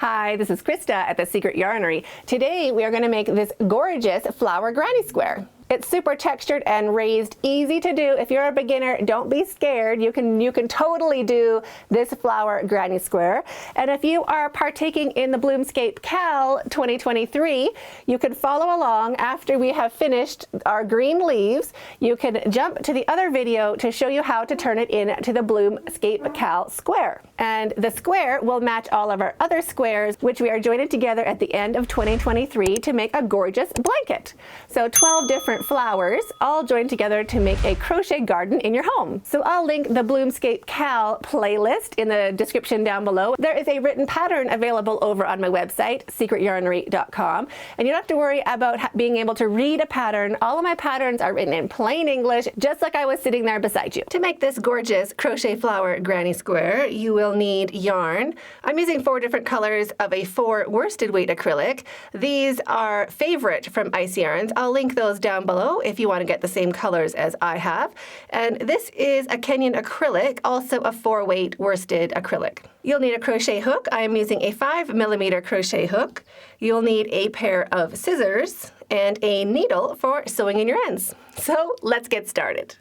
Hi, this is Krista at the Secret Yarnery. Today we are going to make this gorgeous flower granny square. It's super textured and raised, easy to do. If you're a beginner, don't be scared. You can totally do this flower granny square. And if you are partaking in the Bloomscape Cal 2023, you can follow along after we have finished our green leaves. You can jump to the other video to show you how to turn it into the Bloomscape Cal square. And the square will match all of our other squares, which we are joining together at the end of 2023 to make a gorgeous blanket. So 12 different flowers all joined together to make a crochet garden in your home. So I'll link the Bloomscape Cal playlist in the description down below. There is a written pattern available over on my website, secretyarnery.com, and you don't have to worry about being able to read a pattern. All of my patterns are written in plain English, just like I was sitting there beside you. To make this gorgeous crochet flower granny square, you will need yarn. I'm using 4 different colors of a 4 worsted weight acrylic. These are favorite from Ice Yarns. I'll link those down below if you want to get the same colors as I have. And this is a Kenyan acrylic, also a 4 weight worsted acrylic. You'll need a crochet hook. I am using a 5mm crochet hook. You'll need a pair of scissors and a needle for sewing in your ends. So let's get started.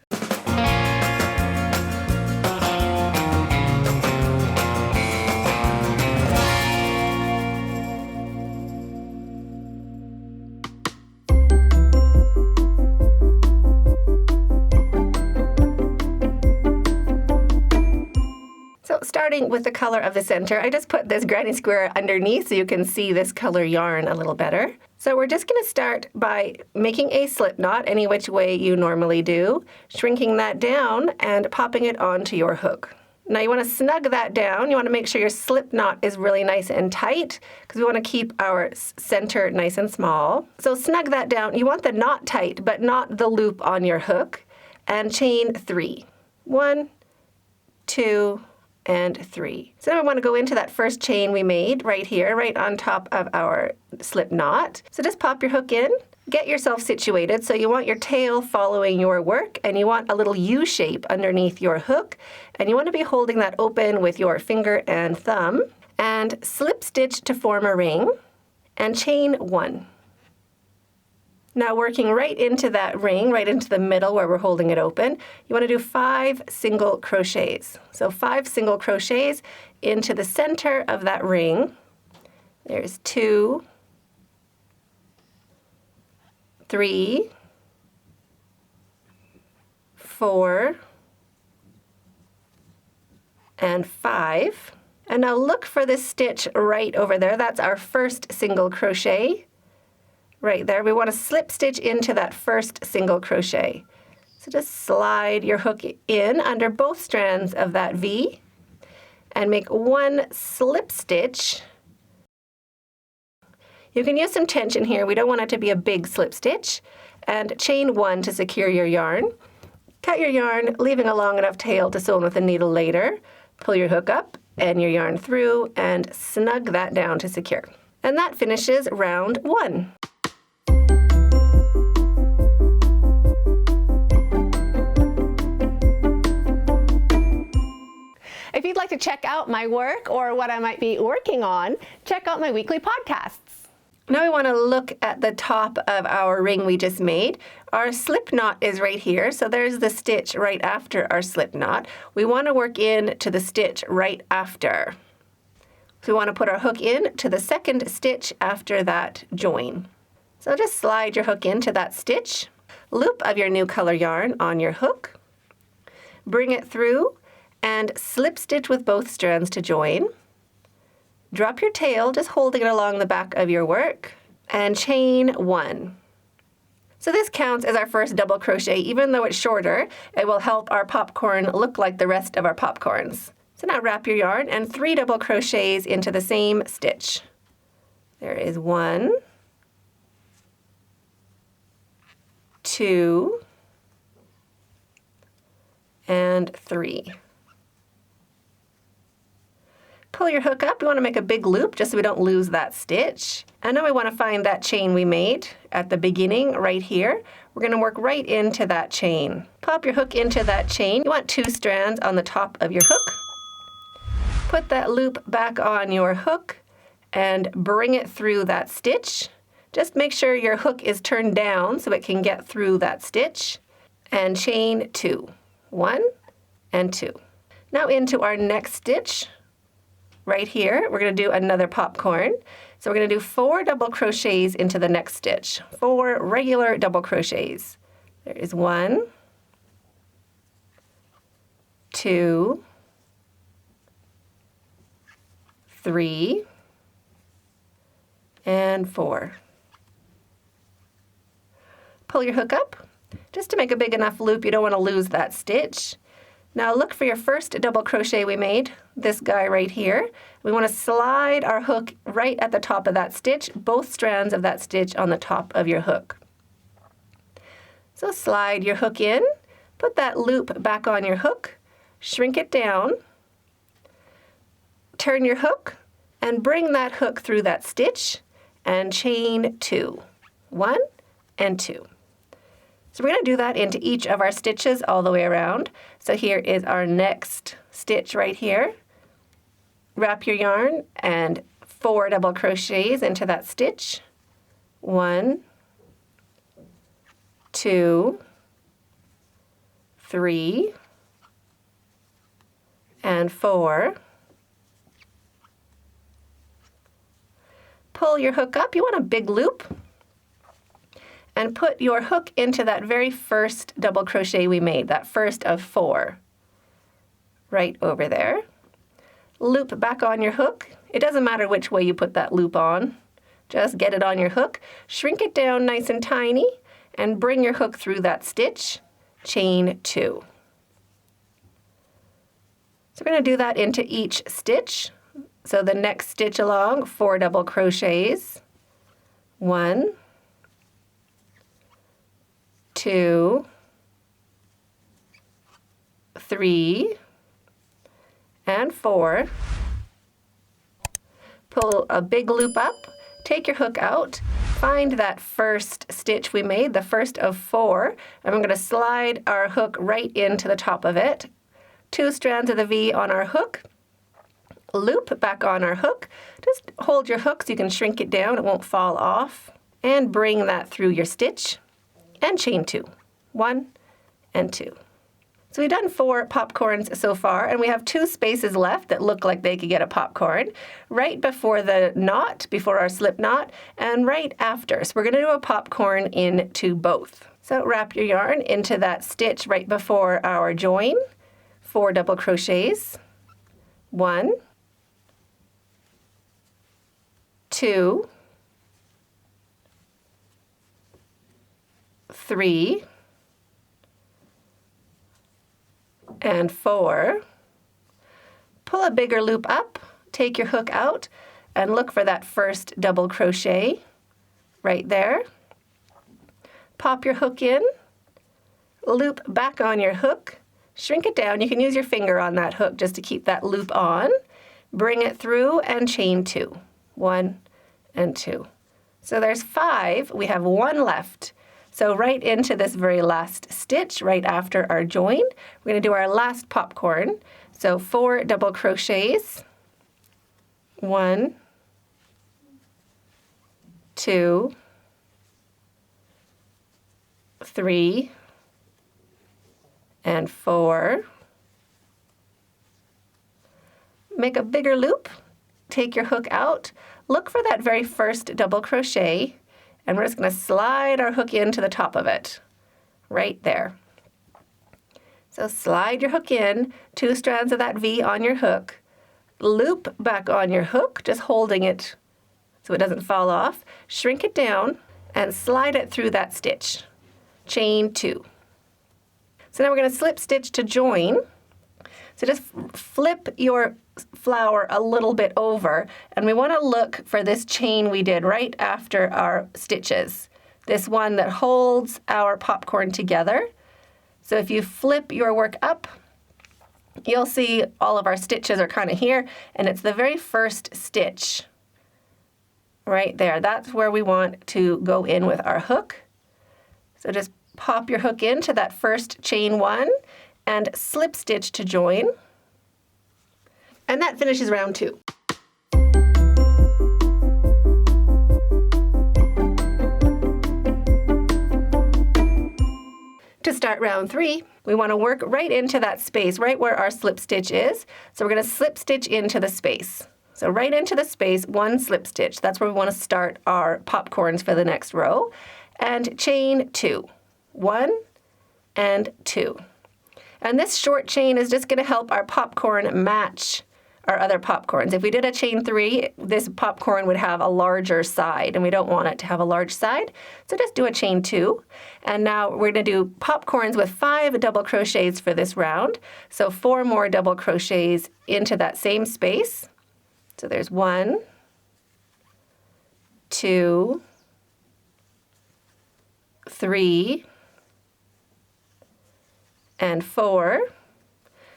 Starting with the color of the center, I just put this granny square underneath so you can see this color yarn a little better. So we're just going to start by making a slip knot any which way you normally do, shrinking that down and popping it onto your hook. Now you want to snug that down. You want to make sure your slip knot is really nice and tight because we want to keep our center nice and small. So snug that down. You want the knot tight, but not the loop on your hook. And chain 3. 1, 2, and 3. So now we want to go into that first chain we made right here, right on top of our slip knot. So just pop your hook in, get yourself situated. So you want your tail following your work, and you want a little U shape underneath your hook, and you want to be holding that open with your finger and thumb, and slip stitch to form a ring, and chain 1. Now working right into that ring, right into the middle where we're holding it open, you want to do 5 single crochets. So 5 single crochets into the center of that ring. There's 2, 3, 4, and 5. And now look for this stitch right over there. That's our first single crochet. Right there, we want to slip stitch into that first single crochet. So just slide your hook in under both strands of that V and make 1 slip stitch. You can use some tension here. We don't want it to be a big slip stitch. And chain 1 to secure your yarn. Cut your yarn, leaving a long enough tail to sew in with a needle later. Pull your hook up and your yarn through and snug that down to secure. And that finishes round 1. If you'd like to check out my work or what I might be working on, check out my weekly podcasts. Now we want to look at the top of our ring we just made. Our slip knot is right here, so there's the stitch right after our slip knot. We want to work in to the stitch right after. So we want to put our hook in to the second stitch after that join. So just slide your hook into that stitch, loop of your new color yarn on your hook, bring it through, and slip stitch with both strands to join. Drop your tail, just holding it along the back of your work, and chain 1. So this counts as our first double crochet. Even though it's shorter, it will help our popcorn look like the rest of our popcorns. So now wrap your yarn and 3 double crochets into the same stitch. There is 1, 2, and 3. Pull your hook up. We want to make a big loop just so we don't lose that stitch. And now we want to find that chain we made at the beginning right here. We're going to work right into that chain. Pop your hook into that chain. You want 2 strands on the top of your hook. Put that loop back on your hook and bring it through that stitch. Just make sure your hook is turned down so it can get through that stitch, and chain 2. 1 and 2. Now into our next stitch right here, we're going to do another popcorn. So we're going to do 4 double crochets into the next stitch. 4 regular double crochets. There is 1, 2, 3, and 4. Pull your hook up just to make a big enough loop. You don't want to lose that stitch. Now look for your first double crochet we made, this guy right here. We want to slide our hook right at the top of that stitch, both strands of that stitch on the top of your hook. So slide your hook in, put that loop back on your hook, shrink it down, turn your hook, and bring that hook through that stitch, and chain 2. 1 and 2. So we're going to do that into each of our stitches all the way around. So here is our next stitch right here. Wrap your yarn and 4 double crochets into that stitch. 1, 2, 3, and 4. Pull your hook up. You want a big loop. And put your hook into that very first double crochet we made, that first of 4, right over there. Loop back on your hook. It doesn't matter which way you put that loop on. Just get it on your hook, shrink it down nice and tiny, and bring your hook through that stitch, chain 2. So we're going to do that into each stitch. So the next stitch along, 4 double crochets. 1, 2, 3, and 4. Pull a big loop up, take your hook out, find that first stitch we made, the first of 4, and we're going to slide our hook right into the top of it. 2 strands of the V on our hook, loop back on our hook. Just hold your hook so you can shrink it down, it won't fall off, and bring that through your stitch. And chain 2. 1 and 2. So we've done 4 popcorns so far, and we have 2 spaces left that look like they could get a popcorn, right before the knot, before our slip knot, and right after. So we're going to do a popcorn into both. So wrap your yarn into that stitch right before our join. 4 double crochets. 1, 2, 3, and 4. Pull a bigger loop up, take your hook out, and look for that first double crochet right there. Pop your hook in, loop back on your hook, shrink it down. You can use your finger on that hook just to keep that loop on. Bring it through and chain 2. 1 and 2. So there's 5. We have 1 left. So right into this very last stitch, right after our join, we're going to do our last popcorn. So 4 double crochets. 1, 2, 3, and 4. Make a bigger loop, take your hook out, look for that very first double crochet, and we're just going to slide our hook into the top of it, right there. So slide your hook in, 2 strands of that V on your hook, loop back on your hook, just holding it so it doesn't fall off, shrink it down, and slide it through that stitch. Chain 2. So now we're going to slip stitch to join. So just flip your flower a little bit over, and we want to look for this chain we did right after our stitches. This one that holds our popcorn together. So if you flip your work up, you'll see all of our stitches are kind of here, and it's the very first stitch right there. That's where we want to go in with our hook. So just pop your hook into that first chain 1 and slip stitch to join. And that finishes round 2. start round 3, we want to work right into that space, right where our slip stitch is. So we're going to slip stitch into the space. So right into the space, 1 slip stitch. That's where we want to start our popcorns for the next row. And chain 2. 1 and 2. And this short chain is just going to help our popcorn match our other popcorns. If we did a chain 3, this popcorn would have a larger side, and we don't want it to have a large side. So just do a chain 2. And now we're going to do popcorns with 5 double crochets for this round. So 4 more double crochets into that same space. So there's 1, 2, 3, and 4.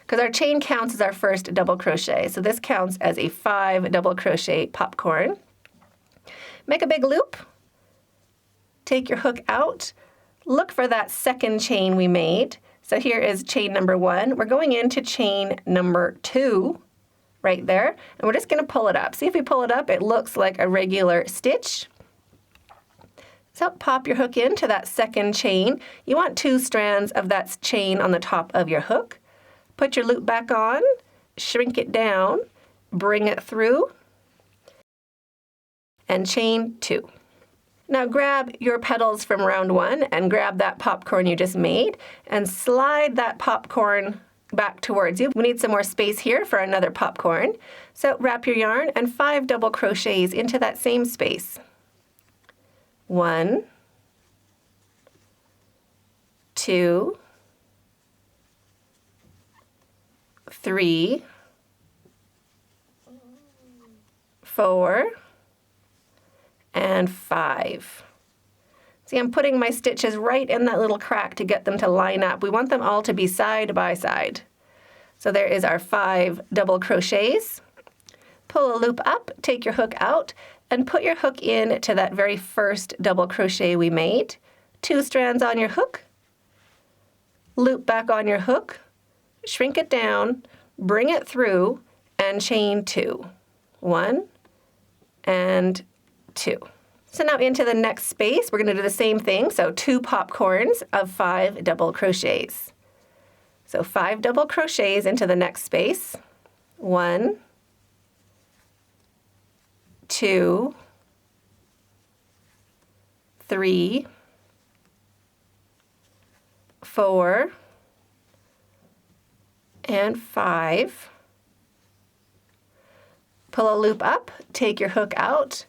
Because our chain counts as our first double crochet. So this counts as a 5 double crochet popcorn. Make a big loop. Take your hook out. Look for that second chain we made. So here is chain number 1. We're going into chain number 2 right there. And we're just going to pull it up. See, if we pull it up, it looks like a regular stitch. So pop your hook into that second chain. You want 2 strands of that chain on the top of your hook. Put your loop back on, shrink it down, bring it through, and chain 2. Now grab your petals from round 1 and grab that popcorn you just made and slide that popcorn back towards you. We need some more space here for another popcorn. So wrap your yarn and 5 double crochets into that same space. 1, 2, 3, 4, and 5. See, I'm putting my stitches right in that little crack to get them to line up. We want them all to be side by side. So there is our 5 double crochets. Pull a loop up, take your hook out, and put your hook in to that very first double crochet we made. 2 strands on your hook, loop back on your hook, shrink it down, bring it through, and chain 2. 1 and 2. So now into the next space, we're going to do the same thing. So 2 popcorns of 5 double crochets. So 5 double crochets into the next space. 1, 2, 3, 4, and 5. Pull a loop up, take your hook out,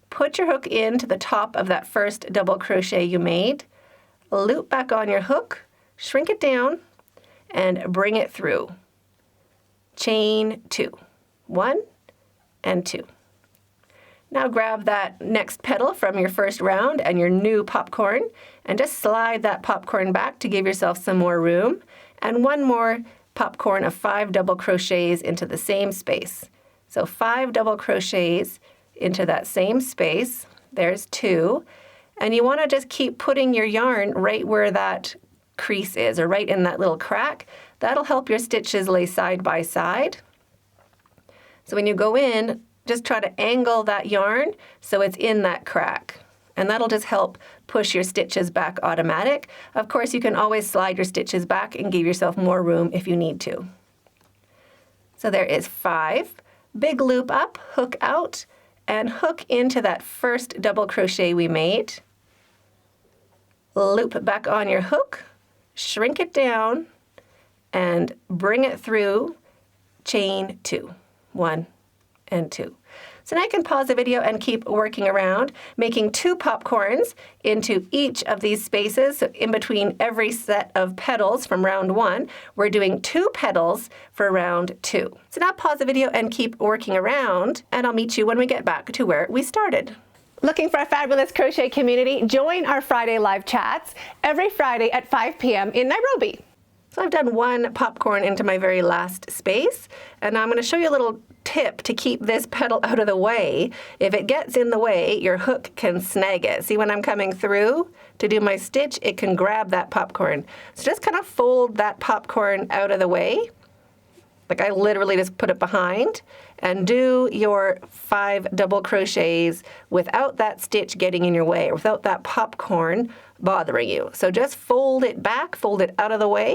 put your hook into the top of that first double crochet you made, loop back on your hook, shrink it down, and bring it through. Chain 2. 1 and 2. Now grab that next petal from your first round and your new popcorn, and just slide that popcorn back to give yourself some more room, and 1 more popcorn of 5 double crochets into the same space. So 5 double crochets into that same space. There's 2. And you want to just keep putting your yarn right where that crease is, or right in that little crack. That'll help your stitches lay side by side. So when you go in, just try to angle that yarn so it's in that crack. And that'll just help push your stitches back automatic. Of course, you can always slide your stitches back and give yourself more room if you need to. So there is 5. Big loop up, hook out, and hook into that first double crochet we made. Loop back on your hook, shrink it down, and bring it through, chain 2. 1 and 2. So now I can pause the video and keep working around, making 2 popcorns into each of these spaces. So in between every set of petals from round 1, we're doing 2 petals for round 2. So now pause the video and keep working around, and I'll meet you when we get back to where we started. Looking for a fabulous crochet community? Join our Friday live chats every Friday at 5 p.m. in Nairobi. So I've done 1 popcorn into my very last space, and now I'm going to show you a little tip to keep this petal out of the way. If it gets in the way, your hook can snag it. See, when I'm coming through to do my stitch, it can grab that popcorn. So just kind of fold that popcorn out of the way Like I literally just put it behind, and do your 5 double crochets without that stitch getting in your way, or without that popcorn bothering you. So just fold it back, fold it out of the way,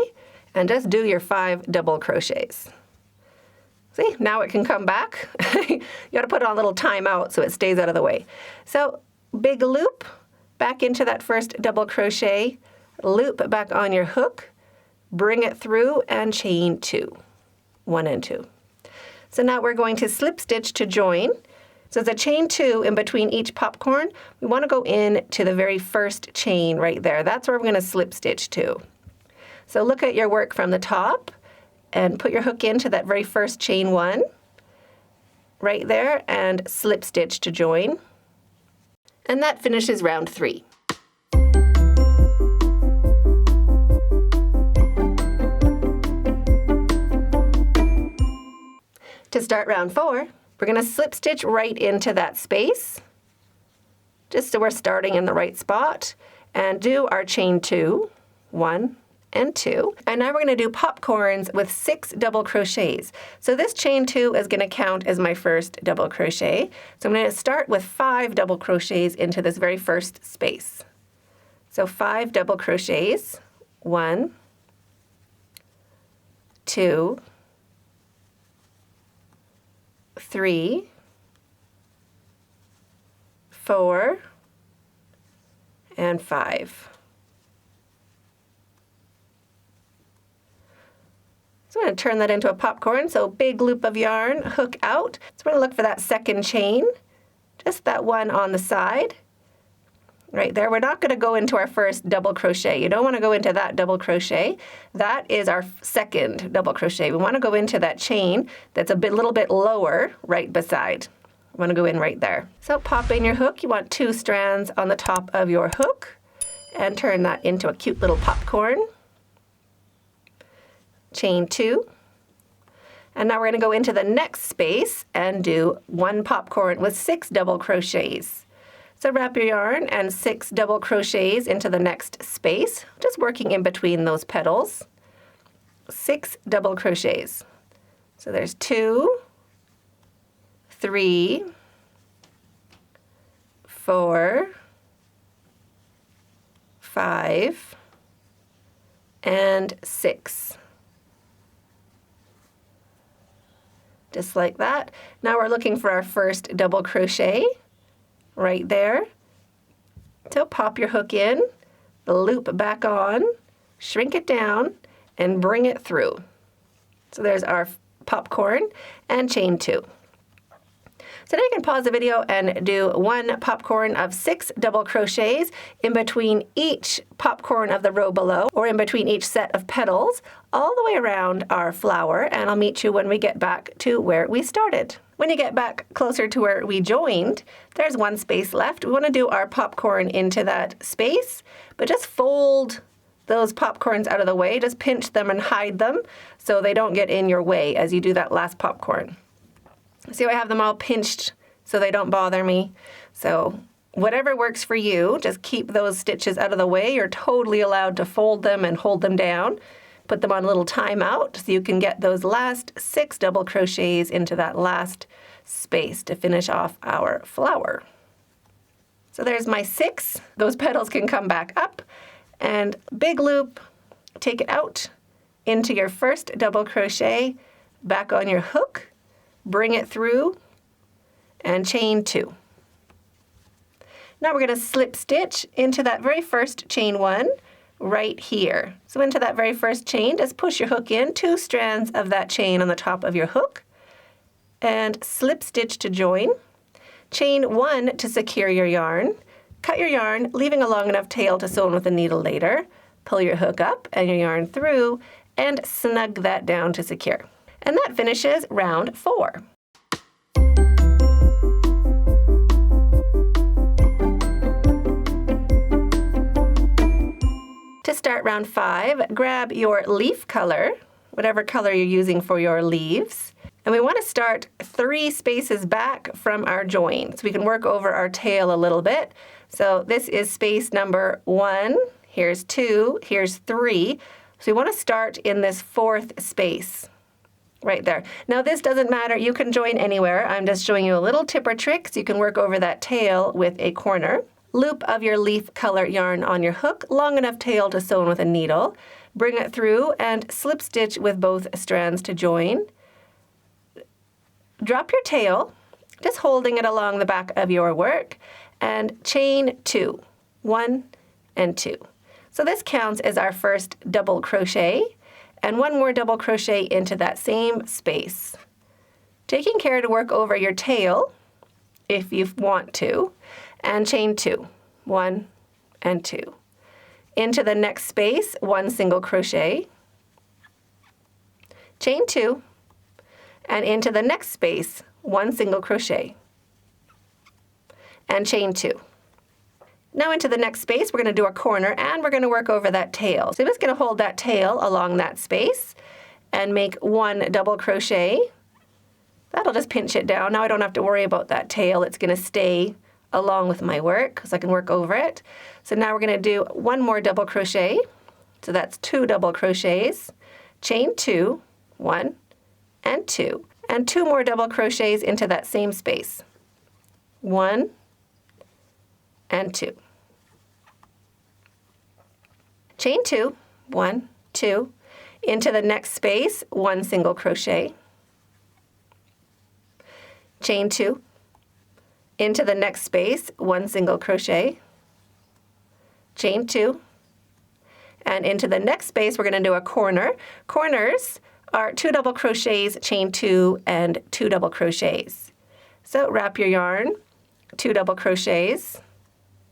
and just do your 5 double crochets. See, now it can come back. You gotta put on a little timeout so it stays out of the way. So big loop back into that first double crochet, loop back on your hook, bring it through and chain 2. 1 and 2. So now we're going to slip stitch to join. So it's a chain 2 in between each popcorn. We want to go in to the very first chain right there. That's where we're going to slip stitch to. So look at your work from the top and put your hook into that very first chain 1 right there and slip stitch to join. And that finishes round 3. To start round 4, we're going to slip stitch right into that space, just so we're starting in the right spot, and do our chain 2, 1 and 2. And now we're going to do popcorns with 6 double crochets. So this chain 2 is going to count as my first double crochet. So I'm going to start with 5 double crochets into this very first space. So 5 double crochets, 1, 2, 3, 4, and 5. So I'm going to turn that into a popcorn. So big loop of yarn, hook out. So we're going to look for that second chain, just that one on the side. Right there. We're not going to go into our first double crochet. You don't want to go into that double crochet. That is our second double crochet. We want to go into that chain that's a little bit lower right beside. We want to go in right there. So pop in your hook. You want 2 strands on the top of your hook and turn that into a cute little popcorn. Chain 2. And now we're going to go into the next space and do 1 popcorn with 6 double crochets. So wrap your yarn and 6 double crochets into the next space, just working in between those petals. 6 double crochets. So there's 2, 3, 4, 5, and 6. Just like that. Now we're looking for our first double crochet. Right there. So pop your hook in, loop back on, shrink it down, and bring it through. So there's our popcorn and chain 2. So now you can pause the video and do 1 popcorn of 6 double crochets in between each popcorn of the row below, or in between each set of petals, all the way around our flower, and I'll meet you when we get back to where we started. When you get back closer to where we joined, there's 1 space left. We want to do our popcorn into that space, but just fold those popcorns out of the way. Just pinch them and hide them so they don't get in your way as you do that last popcorn. See how I have them all pinched so they don't bother me? So whatever works for you, just keep those stitches out of the way. You're totally allowed to fold them and hold them down. Put them on a little timeout so you can get those last 6 double crochets into that last space to finish off our flower. So there's my 6. Those petals can come back up, and big loop, take it out into your first double crochet, back on your hook, bring it through, and chain 2. Now we're going to slip stitch into that very first chain 1 right here. So into that very first chain, just push your hook in, 2 strands of that chain on the top of your hook, and slip stitch to join. Chain 1 to secure your yarn. Cut your yarn, leaving a long enough tail to sew in with a needle later. Pull your hook up and your yarn through, and snug that down to secure. And that finishes round 4. To start round 5, grab your leaf color, whatever color you're using for your leaves, and we want to start 3 spaces back from our join, so we can work over our tail a little bit. So this is space number 1, here's 2, here's 3. So we want to start in this 4th space right there. Now this doesn't matter, you can join anywhere. I'm just showing you a little tip or trick so you can work over that tail with a corner. Loop of your leaf color yarn on your hook, long enough tail to sew in with a needle. Bring it through and slip stitch with both strands to join. Drop your tail, just holding it along the back of your work, and chain 2, 1 and 2. So this counts as our first double crochet, and one more double crochet into that same space. Taking care to work over your tail, if you want to, and chain 2, 1 and 2. Into the next space, 1 single crochet, chain 2, and into the next space, 1 single crochet, and chain 2. Now into the next space, we're going to do a corner, and we're going to work over that tail. So I'm just going to hold that tail along that space and make 1 double crochet. That'll just pinch it down. Now I don't have to worry about that tail. It's going to stay along with my work because I can work over it. So now we're going to do 1 more double crochet. So that's 2 double crochets, chain 2, 1 and 2, and 2 more double crochets into that same space, 1 and 2. Chain 2, 1, 2, into the next space, 1 single crochet, chain 2, into the next space, 1 single crochet, chain 2, and into the next space we're going to do a corner. Corners are 2 double crochets, chain 2, and 2 double crochets. So wrap your yarn, 2 double crochets,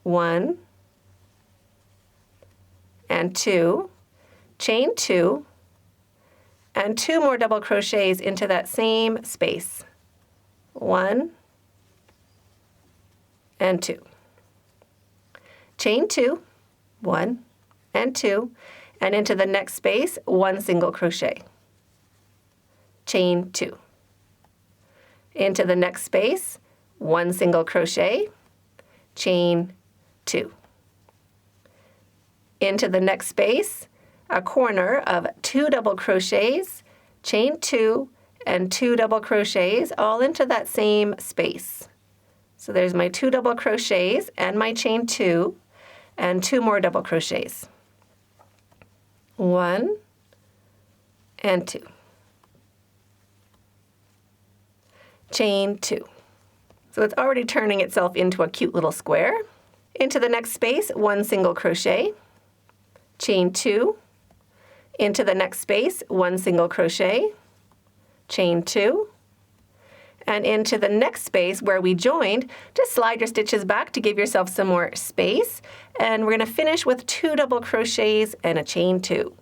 1 and 2, chain 2, and 2 more double crochets into that same space, 1 and 2. Chain 2, 1 and 2, and into the next space, 1 single crochet, chain 2. Into the next space, 1 single crochet, chain 2. Into the next space, a corner of 2 double crochets, chain 2, and 2 double crochets all into that same space. So there's my 2 double crochets and my chain 2, and 2 more double crochets, 1 and 2. Chain 2. So it's already turning itself into a cute little square. Into the next space, 1 single crochet, chain 2, into the next space, 1 single crochet, chain 2, and into the next space where we joined, just slide your stitches back to give yourself some more space, and we're going to finish with 2 double crochets and a chain 2.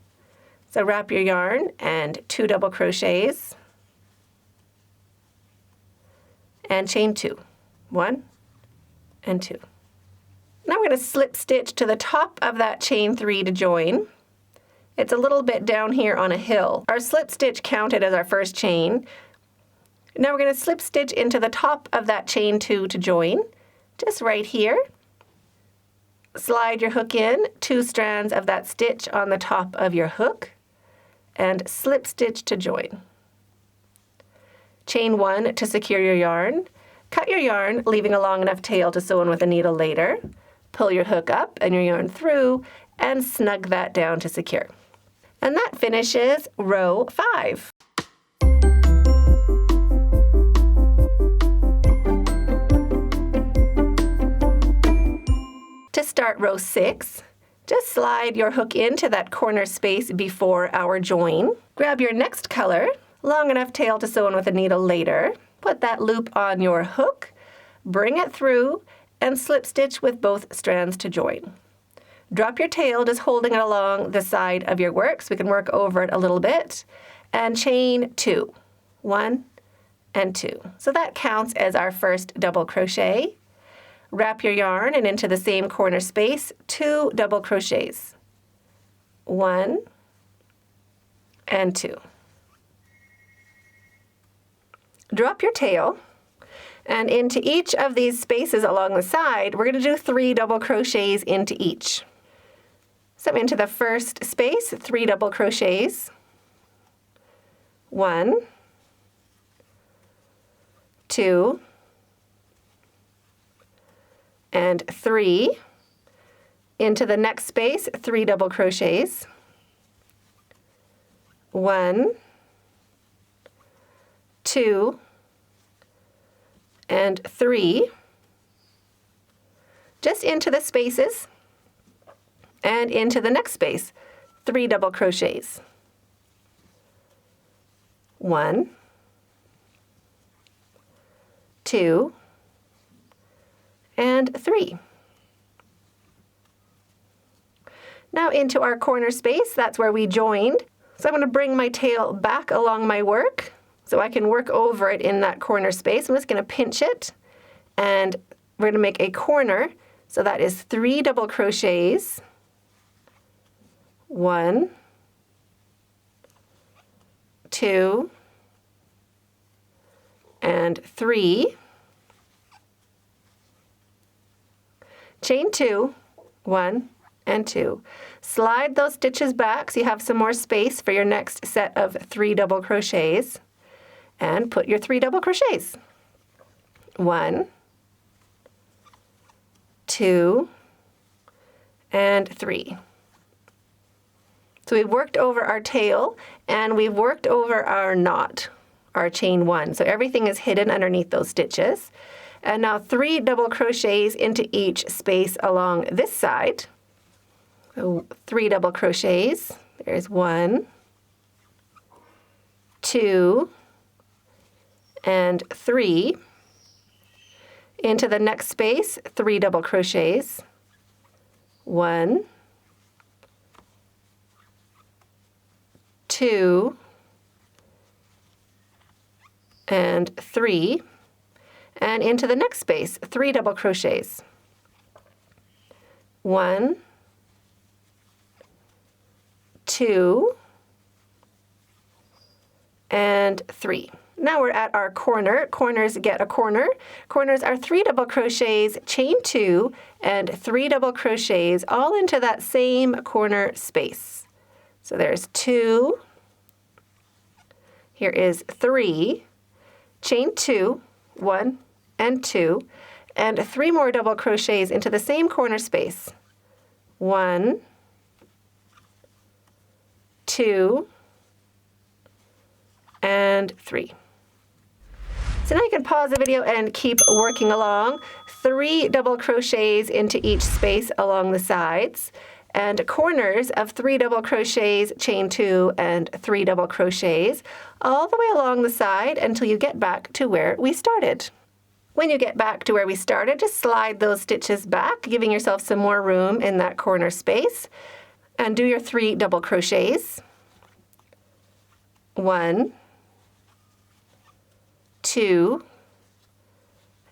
So wrap your yarn and 2 double crochets and chain 2, 1 and 2. Now we're going to slip stitch to the top of that chain 3 to join. It's a little bit down here on a hill. Our slip stitch counted as our first chain. Now we're going to slip stitch into the top of that chain 2 to join, just right here. Slide your hook in, 2 strands of that stitch on the top of your hook, and slip stitch to join. Chain 1 to secure your yarn. Cut your yarn, leaving a long enough tail to sew in with a needle later. Pull your hook up and your yarn through, and snug that down to secure. And that finishes row 5. To start row 6, just slide your hook into that corner space before our join. Grab your next color, long enough tail to sew in with a needle later. Put that loop on your hook, bring it through, and slip stitch with both strands to join. Drop your tail, just holding it along the side of your work so we can work over it a little bit, and chain 2, 1 and 2. So that counts as our first double crochet. Wrap your yarn and into the same corner space, 2 double crochets, 1 and 2. Drop your tail, and into each of these spaces along the side, we're going to do 3 double crochets into each. So into the first space, 3 double crochets, 1 2, and 3. Into the next space, 3 double crochets. 1, 2, and 3. Just into the spaces, and into the next space, 3 double crochets. 1, 2, and 3. Now into our corner space, that's where we joined. So I'm going to bring my tail back along my work so I can work over it in that corner space. I'm just going to pinch it, and we're going to make a corner. So that is 3 double crochets. 1, 2, and 3. Chain 2, 1, and 2. Slide those stitches back so you have some more space for your next set of 3 double crochets, and put your 3 double crochets. 1, 2, and 3. So we've worked over our tail, and we've worked over our knot, our chain 1. So everything is hidden underneath those stitches. And now 3 double crochets into each space along this side. So 3 double crochets. There's 1, 2, and 3. Into the next space, 3 double crochets. 1, 2, and 3. And into the next space, 3 double crochets. 1, 2, and 3. Now we're at our corner. Corners get a corner. Corners are 3 double crochets, chain 2, and 3 double crochets all into that same corner space. So there's 2. Here is 3. Chain 2, 1, and 2, and 3 more double crochets into the same corner space. 1, 2, and 3. So now you can pause the video and keep working along. 3 double crochets into each space along the sides, and corners of 3 double crochets, chain 2, and 3 double crochets all the way along the side until you get back to where we started. When you get back to where we started, just slide those stitches back, giving yourself some more room in that corner space, and do your 3 double crochets. 1, 2,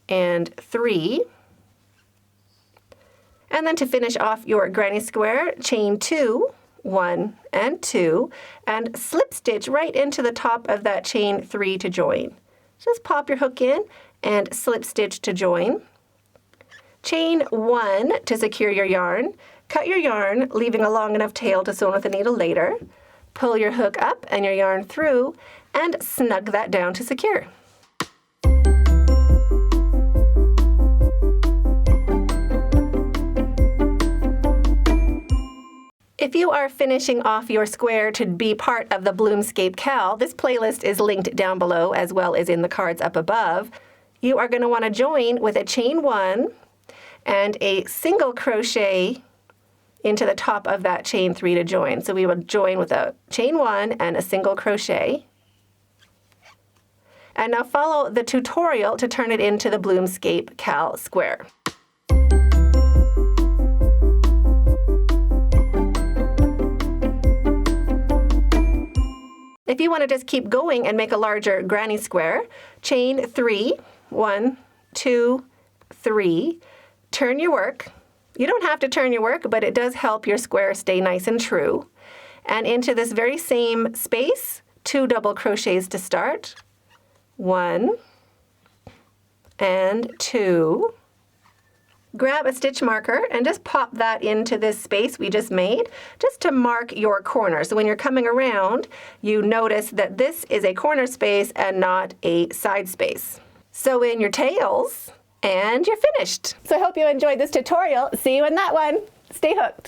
and 3. And then to finish off your granny square, chain 2, 1, and 2, and slip stitch right into the top of that chain 3 to join. Just pop your hook in and slip stitch to join. Chain 1 to secure your yarn. Cut your yarn, leaving a long enough tail to sew with a needle later. Pull your hook up and your yarn through, and snug that down to secure. If you are finishing off your square to be part of the Bloomscape Cal, this playlist is linked down below as well as in the cards up above. You are going to want to join with a chain 1 and a single crochet into the top of that chain 3 to join. So we will join with a chain 1 and a single crochet. And now follow the tutorial to turn it into the Bloomscape Cal square. If you want to just keep going and make a larger granny square, chain 3, 1, 2, 3, turn your work. You don't have to turn your work, but it does help your square stay nice and true. And into this very same space, 2 double crochets to start. 1 and 2. Grab a stitch marker and just pop that into this space we just made, just to mark your corner. So when you're coming around, you notice that this is a corner space and not a side space. sew in your tails, and you're finished. So I hope you enjoyed this tutorial. See you in that one. Stay hooked.